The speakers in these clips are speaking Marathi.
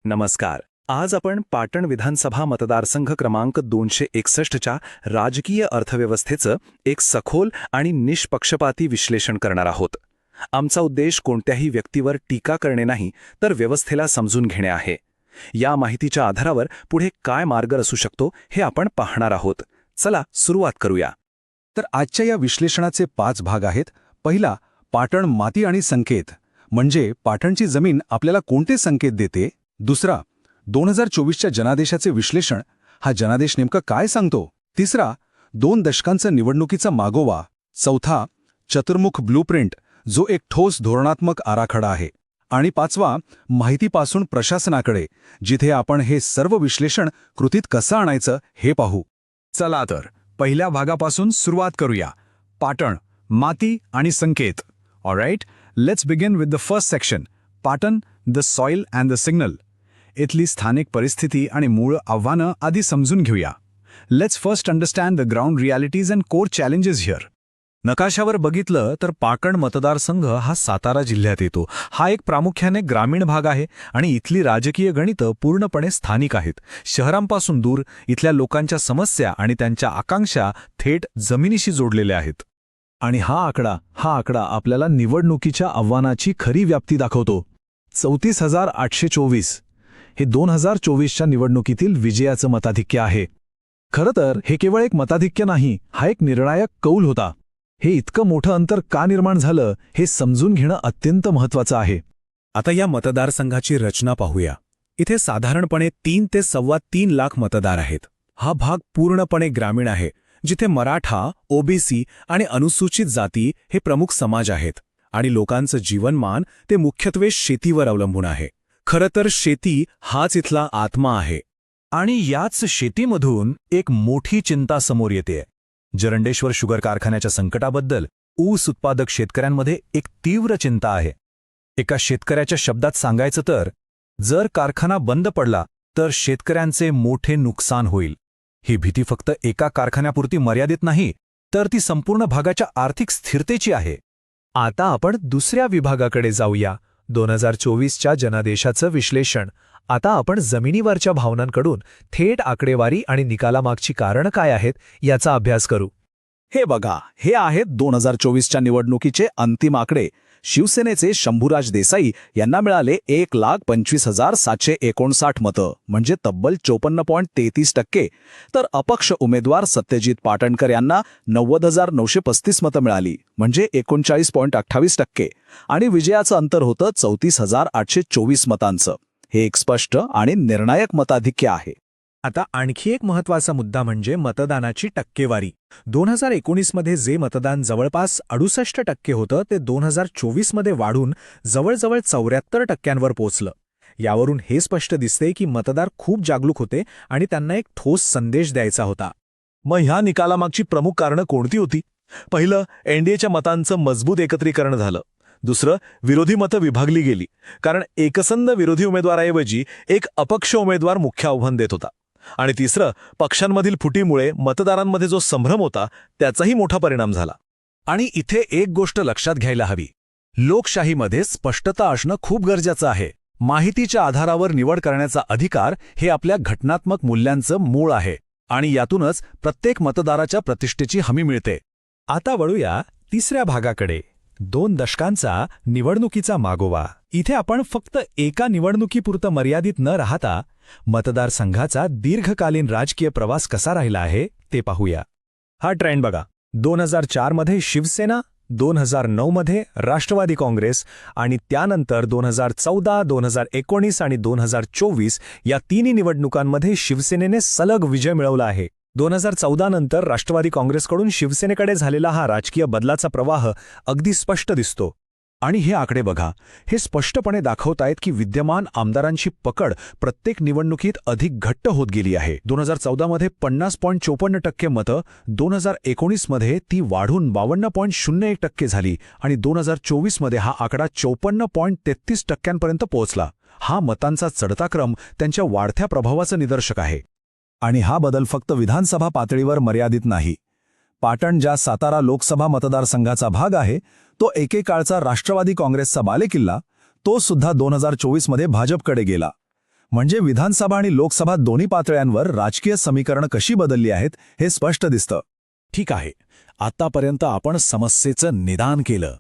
नमस्कार. आज आपण पाटण विधानसभा मतदारसंघ क्रमांक 261च्या राजकीय अर्थव्यवस्थेचं एक सखोल आणि निष्पक्षपाती विश्लेषण करणार आहोत. आमचा उद्देश कोणत्याही व्यक्तीवर टीका करणे नाही, तर व्यवस्थेला समजून घेणे आहे. या माहितीच्या आधारावर पुढे काय मार्ग असू शकतो हे आपण पाहणार आहोत. चला सुरुवात करूया. तर आजच्या या विश्लेषणाचे 5 भाग आहेत. पहिला, पाटण माती आणि संकेत, म्हणजे पाटणची जमीन आपल्याला कोणते संकेत देते. दुसरा, 2024च्या जनादेशाचे विश्लेषण, हा जनादेश नेमकं काय सांगतो. तिसरा, 2 दशकांचा निवडणुकीचा मागोवा. चौथा, चतुर्मुख ब्लूप्रिंट, जो एक ठोस धोरणात्मक आराखडा आहे. आणि पाचवा, माहितीपासून प्रशासनाकडे, जिथे आपण हे सर्व विश्लेषण कृतीत कसं आणायचं हे पाहू. चला तर पहिल्या भागापासून सुरुवात करूया. पाटण, माती आणि संकेत. Alright, let's begin with the first section. Patan, the soil and the signal. इथली स्थानिक परिस्थिती आणि मूळ आव्हानं आधी समजून घेऊया. Let's first understand the ground realities and core challenges here. नकाशावर बघितलं तर पाटण मतदारसंघ हा सातारा जिल्ह्यात येतो. हा एक प्रामुख्याने ग्रामीण भाग आहे आणि इथली राजकीय गणितं पूर्णपणे स्थानिक आहेत. शहरांपासून दूर इथल्या लोकांच्या समस्या आणि त्यांच्या आकांक्षा थेट जमिनीशी जोडलेल्या आहेत. आणि हा आकडा आपल्याला निवडणुकीच्या आव्हानाची खरी व्याप्ती दाखवतो. 34,824 हे 2024च्या निवडणुकीतील विजयाचं मताधिक्य आहे. खरं तर हे केवळ एक मताधिक्य नाही, हा एक निर्णायक कौल होता. हे इतकं मोठं अंतर का निर्माण झालं हे समजून घेणं अत्यंत महत्त्वाचं आहे. आता या मतदारसंघाची रचना पाहूया. इथे साधारणपणे 3 ते 3.25 लाख मतदार आहेत. हा भाग पूर्णपणे ग्रामीण आहे, जिथे मराठा, ओबीसी आणि अनुसूचित जाती हे प्रमुख समाज आहेत. आणि लोकांचं जीवनमान ते मुख्यत्वे शेतीवर अवलंबून आहे. खरं तर शेती हाच इथला आत्मा आहे. आणि याच शेतीमधून एक मोठी चिंता समोर येते. जरंडेश्वर शुगर कारखान्याच्या संकटाबद्दल ऊस उत्पादक शेतकऱ्यांमध्ये एक तीव्र चिंता आहे. एका शेतकऱ्याच्या शब्दात सांगायचं तर, जर कारखाना बंद पडला तर शेतकऱ्यांचे मोठे नुकसान होईल. ही भीती फक्त एका कारखान्यापुरती मर्यादित नाही, तर ती संपूर्ण भागाच्या आर्थिक स्थिरतेची आहे. आता आपण दुसऱ्या विभागाकडे जाऊया, 2024च्या जनादेशाचं विश्लेषण. आता आपण जमिनीवरच्या भावनांकडून थेट आकडेवारी आणि निकालामागची कारणं काय आहेत याचा अभ्यास करू. हे बघा, हे आहेत 2024च्या निवडणुकीचे अंतिम आकडे. शिवसेनेचे शंभूराज देसाई यांना मिळाले 1,25,759 मतं, म्हणजे तब्बल 54.33%. तर अपक्ष उमेदवार सत्यजित पाटणकर यांना 90,935 मतं मिळाली, म्हणजे 39.28%. आणि विजयाचं अंतर होतं 34,824 मतांचं. हे एक स्पष्ट आणि निर्णायक मताधिक्य आहे. आता आणखी एक महत्त्वाचा मुद्दा म्हणजे मतदानाची टक्केवारी. 2019मध्ये जे मतदान जवळपास 68% होतं ते 2024मध्ये वाढून जवळजवळ 74% पोचलं. यावरून हे स्पष्ट दिसते की मतदार खूप जागरूक होते आणि त्यांना एक ठोस संदेश द्यायचा होता. मग ह्या निकालामागची प्रमुख कारणं कोणती होती? पहिलं, एनडीएच्या मतांचं मजबूत एकत्रीकरण झालं. दुसरं, विरोधी मतं विभागली गेली, कारण एकसंध विरोधी उमेदवाराऐवजी एक अपक्ष उमेदवार मुख्य आव्हान देत होता. आणि तिसरं, पक्षांमधील फुटीमुळे मतदारांमध्ये जो संभ्रम होता त्याचाही मोठा परिणाम झाला. आणि इथे एक गोष्ट लक्षात घ्यायला हवी. लोकशाहीमध्ये स्पष्टता असणं खूप गरजेचं आहे. माहितीच्या आधारावर निवड करण्याचा अधिकार हे आपल्या घटनात्मक मूल्यांचं मूळ आहे. आणि यातूनच प्रत्येक मतदाराच्या प्रतिष्ठेची हमी मिळते. आता वळूया तिसऱ्या भागाकडे, 2 दशकांचा निवडणुकीचा मागोवा. इथे आपण फक्त एका निवडणुकीपुरतं मर्यादित न राहता मतदारसंघाचा दीर्घकालीन राजकीय प्रवास कसा राहिला आहे ते पाहूया. हा ट्रेंड बघा. 2004मध्ये शिवसेना, 2009मध्ये राष्ट्रवादी काँग्रेस आणि त्यानंतर 2014, 2019 आणि 2024 या तिन्ही निवडणुकांमध्ये शिवसेनेने सलग विजय मिळवला आहे. 2014 नंतर राष्ट्रवादी काँग्रेसकडून शिवसेनेकडे झालेला हा राजकीय बदलाचा प्रवाह अगदी स्पष्ट दिसतो. आणि हे आकडे बघा, हे स्पष्टपणे दाखवतायत की विद्यमान आमदारांची पकड प्रत्येक निवडणुकीत अधिक घट्ट होत गेली आहे. 2014मध्ये 50.54% मतं, 2019मध्ये ती वाढून 52.01% झाली आणि 2024मध्ये हा आकडा 54.33% पोहोचला. हा मतांचा चढता क्रम त्यांच्या वाढत्या प्रभावाचं निदर्शक आहे. आणि हा बदल फक्त विधानसभा पातळीवर मर्यादित नाही. पाटण, ज्या सातारा लोकसभा मतदारसंघाचा भाग आहे, तो एकेकाळचा राष्ट्रवादी काँग्रेसचा बालेकिल्ला, तो सुद्धा 2024मध्ये भाजपकडे गेला. म्हणजे विधानसभा आणि लोकसभा दोन्ही पातळ्यांवर राजकीय समीकरणं कशी बदलली आहेत हे स्पष्ट दिसतं. ठीक आहे, आतापर्यंत आपण समस्येचं निदान केलं.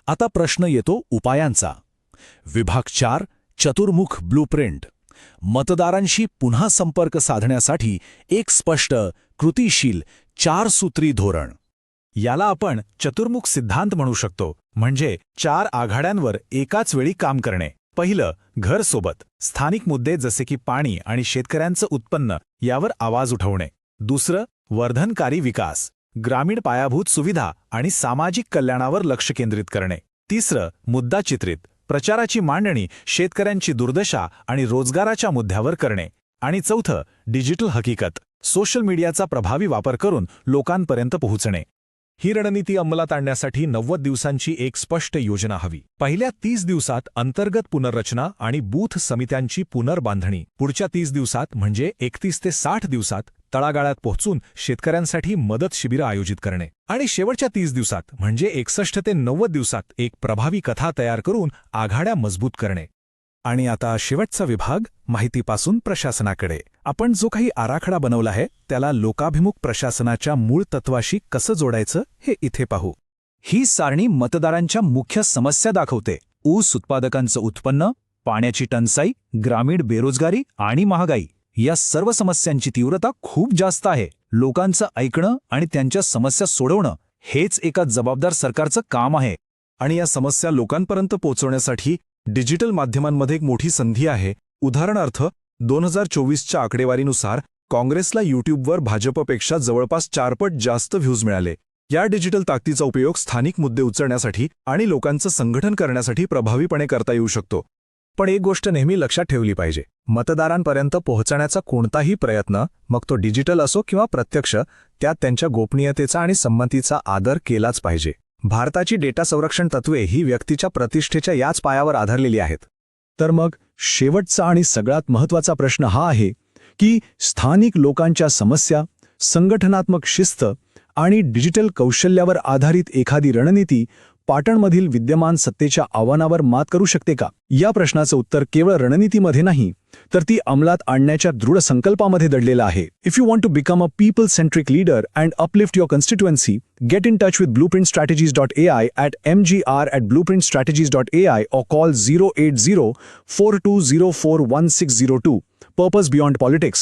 आता प्रश्न येतो उपायांचा. विभाग 4 चतुर्मुख ब्लूप्रिंट. मतदारांशी पुन्हा संपर्क साधण्यासाठी एक स्पष्ट, कृतिशील 4 सूत्री धोरण. याला आपण चतुर्मुख सिद्धांत म्हणू शकतो. म्हणजे 4 आघाड्यांवर एकाच वेळी काम करणे. पहिलं, घर सोबत. स्थानिक मुद्दे जसे की पाणी आणि शेतकऱ्यांचं उत्पन्न यावर आवाज उठवणे. दुसरं, वर्धनकारी विकास. ग्रामीण पायाभूत सुविधा आणि सामाजिक कल्याणावर लक्ष केंद्रित करणे. तिसरं, मुद्दा चित्रित. प्रचाराची मांडणी शेतकऱ्यांची दुर्दशा आणि रोजगाराच्या मुद्द्यावर करणे. आणि चौथं, डिजिटल हकीकत. सोशल मीडियाचा प्रभावी वापर करून लोकांपर्यंत पोहोचणे. ही रणनीती अंमलात आणण्यासाठी 90 दिवसांची एक स्पष्ट योजना हवी. पहिल्या 30 दिवसात अंतर्गत पुनर्रचना आणि बूथ समित्यांची पुनर्बांधणी. पुढच्या 30 दिवसात म्हणजे 31 ते 60 दिवसात तळागाळात पोहोचून शेतकऱ्यांसाठी मदत शिबिरं आयोजित करणे. आणि शेवटच्या 30 दिवसात म्हणजे 61 ते 90 दिवसात एक प्रभावी कथा तयार करून आघाड्या मजबूत करणे. आणि आता शेवटचा विभाग, माहितीपासून प्रशासनाकडे. आपण जो काही आराखडा बनवला आहे त्याला लोकाभिमुख प्रशासनाच्या मूळ तत्वाशी कसं जोडायचं हे इथे पाहू. ही सारणी मतदारांच्या मुख्य समस्या दाखवते. ऊस उत्पादकांचं उत्पन्न, पाण्याची टंचाई, ग्रामीण बेरोजगारी आणि महागाई या सर्व समस्यांची तीव्रता खूप जास्त आहे. लोकांचं ऐकणं आणि त्यांच्या समस्या सोडवणं हेच एका जबाबदार सरकारचं काम आहे. आणि या समस्या लोकांपर्यंत पोहोचवण्यासाठी डिजिटल माध्यमांमध्ये एक मोठी संधी आहे. उदाहरणार्थ 2024च्या आकडेवारीनुसार काँग्रेसला यूट्यूबवर भाजपपेक्षा जवळपास 4 पट जास्त व्ह्यूज मिळाले. या डिजिटल ताकदीचा उपयोग स्थानिक मुद्दे उचलण्यासाठी आणि लोकांचं संघटन करण्यासाठी प्रभावीपणे करता येऊ शकतो. पण एक गोष्ट नेहमी लक्षात ठेवली पाहिजे. मतदारांपर्यंत पोहोचण्याचा कोणताही प्रयत्न, मग तो डिजिटल असो किंवा प्रत्यक्ष, त्यात त्यांच्या गोपनीयतेचा आणि संमतीचा आदर केलाच पाहिजे. भारताची डेटा संरक्षण तत्त्वे ही व्यक्तीच्या प्रतिष्ठेच्या याच पायावर आधारलेली आहेत. तर मग शेवटचा आणि सगळ्यात महत्त्वाचा प्रश्न हा आहे की स्थानिक लोकांच्या समस्या, संघटनात्मक शिस्त आणि डिजिटल कौशल्यावर आधारित एखादी रणनीती पाटणमधील विद्यमान सत्तेच्या आव्हानावर मात करू शकते का? या प्रश्नाचं उत्तर केवळ रणनीतीमध्ये नाही, तर ती अंमलात आणण्याच्या दृढ संकल्पामध्ये दडलेलं आहे. If you want to become a people centric leader and uplift your constituency, get in touch with blueprintstrategies.ai at mgr@blueprintstrategies.ai or call 080-42041602. Purpose beyond politics.